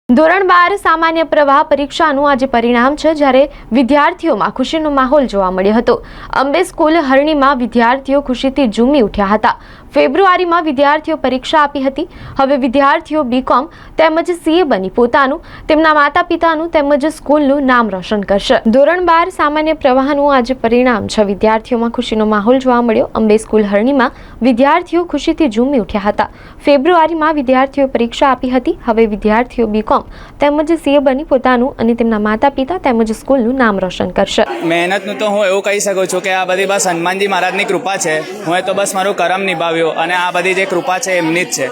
ધોરણ 12 સામાન્ય પ્રવાહ પરીક્ષાનું આજે પરિણામ છે, જ્યારે વિદ્યાર્થીઓમાં ખુશીનો માહોલ જોવા મળ્યો હતો। અંબે સ્કૂલ હરણીમાં વિદ્યાર્થીઓ ખુશીથી ઝૂમી ઉઠ્યા હતા। ફેબ્રુઆરીમાં વિદ્યાર્થીઓ પરીક્ષા આપી હતી। હવે વિદ્યાર્થીઓ બીકોમ તેમજ સીએ બની પોતાનું, તેમના માતા-પિતાનું તેમજ સ્કૂલનું નામ રોશન કરશે। ધોરણ 12 સામાન્ય પ્રવાહનું આજે પરિણામ છે। વિદ્યાર્થીઓમાં ખુશીનો માહોલ જોવા મળ્યો। અંબે સ્કૂલ હરણીમાં વિદ્યાર્થીઓ ખુશીથી ઝૂમી ઉઠ્યા હતા। ફેબ્રુઆરીમાં વિદ્યાર્થીઓ પરીક્ષા આપી હતી। હવે વિદ્યાર્થીઓ બીકોમ તેમજ સીએ બની પોતાનું અને તેમના માતા-પિતા તેમજ સ્કૂલનું નામ રોશન કરશે। મહેનતનું તો હું એવું કહી શકું છું કે આ બધી બસ હનુમાનજી મહારાજની કૃપા છે। હું તો બસ મારું કરમ નિભાવ્યો અને આ બધી જે કૃપા છે એમની જ છે।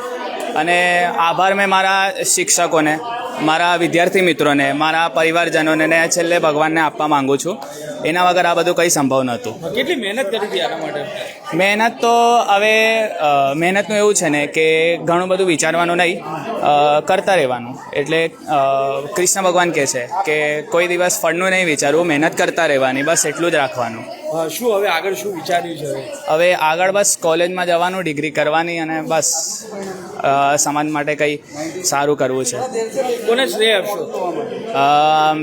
અને આભાર મેં મારા શિક્ષકોને, મારા વિદ્યાર્થી મિત્રોને, મારા પરિવારજનોને ને છેલ્લે ભગવાનને આપવા માંગુ છું। એના વગર આ બધું કંઈ સંભવ નહોતું। કેટલી મહેનત કરી હતી આના માટે? મહેનત તો હવે મહેનતનું એવું છે ને કે ઘણું બધું વિચારવાનું નહીં, કરતા રહેવાનું। એટલે કૃષ્ણ ભગવાન કહે છે કે કોઈ દિવસ ફળનું નહીં વિચારવું, મહેનત કરતા રહેવાની, બસ એટલું જ રાખવાનું। શું હવે આગળ શું વિચાર્યું છે? હવે આગળ બસ કોલેજમાં જવાનું, ડિગ્રી કરવાની અને બસ સમાજ માટે કંઈ સારું કરવું છે। કોને શ્રેય આપશો?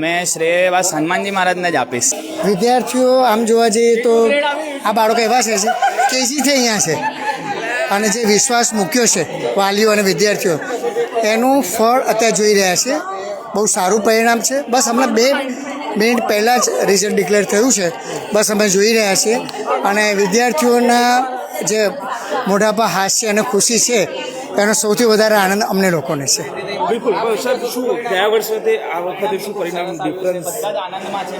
મેં શ્રેય બસ હનુમાનજી મહારાજને જ આપીશ। વિદ્યાર્થીઓ આમ જોવા જઈએ તો આ બાળકો એવા છે કે એસીથી અહીંયા છે અને જે વિશ્વાસ મૂક્યો છે વાલીઓ અને વિદ્યાર્થીઓ, એનું ફળ અત્યારે જોઈ રહ્યા છે। બહુ સારું પરિણામ છે। બસ હમણાં 2 મિનિટ પહેલાં જ રિઝલ્ટ ડિક્લેર થયું છે। બસ અમે જોઈ રહ્યા છીએ અને વિદ્યાર્થીઓના જે મોઢા પર હાસ્ય અને ખુશી છે એનો સૌથી વધારે આનંદ અમને લોકોને છે। બિલકુલ સર, શું ગયા વર્ષે આ વખતે શું પરિણામ ડિફરન્સ?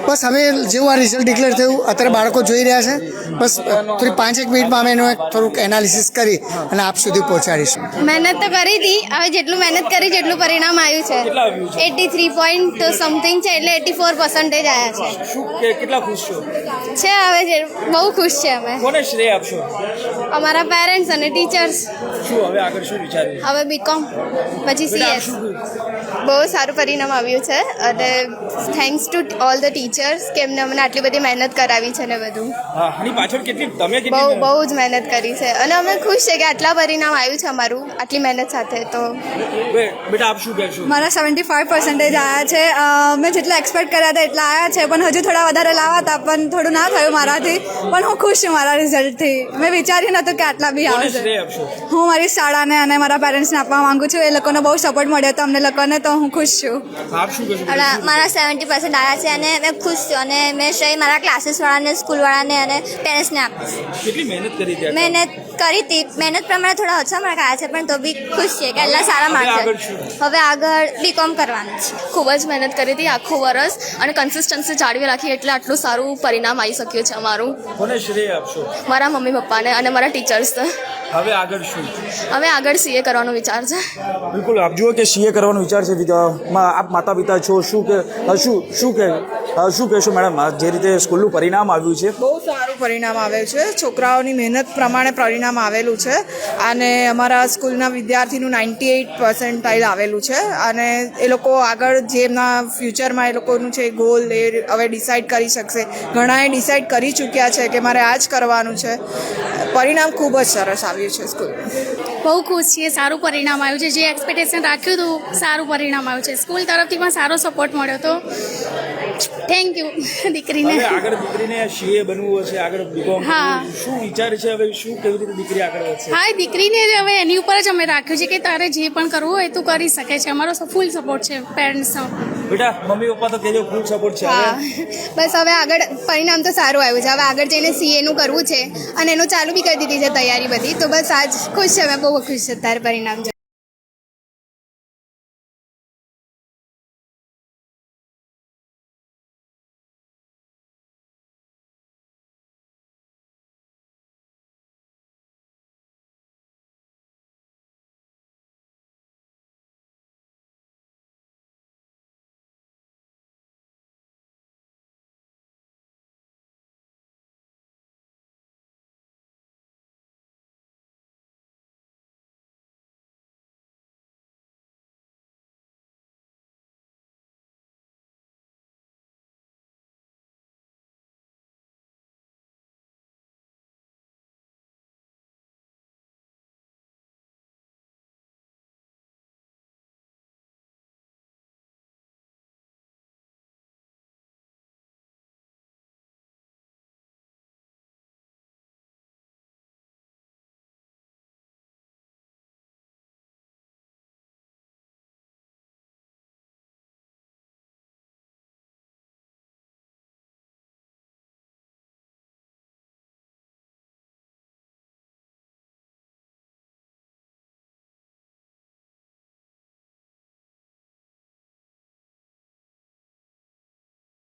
બસ હવે જેવું આ રિઝલ્ટ ડિક્લેર થયું અત્યારે બાળકો જોઈ રહ્યા છે। બસ થોડી 5-1 મિનિટમાં અમે એનું થોડુંક એનાલિસિસ કરી અને આપ સુધી પહોંચાડીશું। મહેનત તો કરી હતી, હવે જેટલું મહેનત કરી જેટલું પરિણામ આવ્યું છે। 83 પોઈન્ટ સમથિંગ છે, એટલે 84% આવ્યા છે। શું કેટલા ખુશ છો? હવે બહુ ખુશ છે અમે। કોને શ્રેય આપશો? અમારા પેરેન્ટ્સ અને ટીચર્સ। શું હવે આગળ શું વિચાર્યું? હવે બીકોમ પછી સીએસ। બહુ સારું પરિણામ આવ્યું છે અને thanks to all the teachers કે એમને અમને આટલી બધી મહેનત કરાવી છે ને બધું। આની પાછળ તમે બહુ જ મહેનત કરી છે અને અમે ખુશ છે કે આટલા પરિણામ આવ્યું છે અમારું આટલી મહેનત સાથે। તો બેટા આપ શું કહેશો? મારા 75% આવ્યા છે। મેં જેટલા એક્સપેક્ટ કર્યા હતા એટલા આવ્યા છે, પણ હજુ થોડા વધારે લાવવા હતા પણ થોડું ના થયું મારાથી। પણ હું ખુશ છું મારા રિઝલ્ટથી। મેં વિચાર્યું નહોતું કે આટલા બી આવશે। હું મારી શાળાને અને મારા પેરેન્ટ્સને આપવા માંગુ છું। એ લોકોનો બહુ સપોર્ટ મળ્યો હતો અમને લોકોને, તો હું ખુશ છું। આપ શું કહેશો? મારા 70% આવ્યા છે અને મેં ખુશ છું અને મેં શ્રેય મારા ક્લાસીસવાળાને, સ્કૂલવાળાને અને પેરેન્ટ્સને આપીશ। કેટલી મહેનત કરી હતી? મહેનત કરી હતી, મહેનત પ્રમાણે થોડા ઓછા માર્ક આવ્યા છે, પણ તો બી ખુશ છે કે એટલા સારા માર્ક છે। હવે આગળ બીકોમ કરવાનું છે। ખૂબ જ મહેનત કરી હતી આખું વર્ષ અને કન્સિસ્ટન્સી જાળવી રાખી એટલે આટલું સારું પરિણામ આવી શક્યું છે અમારું। કોને શ્રેય આપશો? મારા મમ્મી પપ્પાને અને મારા ટીચર્સ। હવે આગળ શું? હવે આગળ સીએ કરવાનો વિચાર છે। બિલકુલ, આપ જુઓ કે સીએ કરવાનો વિચાર છે। આપ માતા પિતા છો, શું કહેશો મેડમ? જે રીતે સ્કૂલનું પરિણામ આવ્યું છે? બહુ સારું પરિણામ આવેલું છે। છોકરાઓની મહેનત પ્રમાણે પરિણામ આવેલું છે અને અમારા સ્કૂલના વિદ્યાર્થીનું 98% આવેલું છે અને એ લોકો આગળ જે એમના ફ્યુચરમાં એ લોકોનું છે ગોલ એ હવે ડિસાઇડ કરી શકશે। ઘણાએ ડિસાઇડ કરી ચૂક્યા છે કે મારે આ જ કરવાનું છે। પરિણામ ખૂબ જ સરસ આવ્યું છે સ્કૂલનું। બહુ ખુશ છીએ, સારું પરિણામ આવ્યું છે। જે એક્સપેક્ટેશન રાખ્યું હતું સારું પરિણામ આવ્યું છે। સ્કૂલ તરફથી પણ સારો સપોર્ટ મળ્યો હતો। થેન્ક યુ દીકરીને। આગળ દીકરીને સીએ બનવું હશે, આગળ બીકોમ, શું વિચાર છે? હવે શું કેવી રીતે દીકરી આગળ વધશે? હા, દીકરીને હવે એની ઉપર જ અમે રાખ્યું છે કે તારે જે પણ કરવું હોય તું કરી શકે છે। અમારો ફૂલ સપોર્ટ છે પેરેન્ટ્સનો। બેટા મમ્મી પપ્પા તો કહેજો ફૂલ સપોર્ટ છે। હા, બસ હવે આગળ પરિણામ તો સારું આવ્યું છે। હવે આગળ જઈને સીએનું કરવું છે અને એનું ચાલુ બી કરી દીધી છે તૈયારી બધી। તો બસ આજ ખુશ છે, અમે બહુ ખુશ છે તારે પરિણામ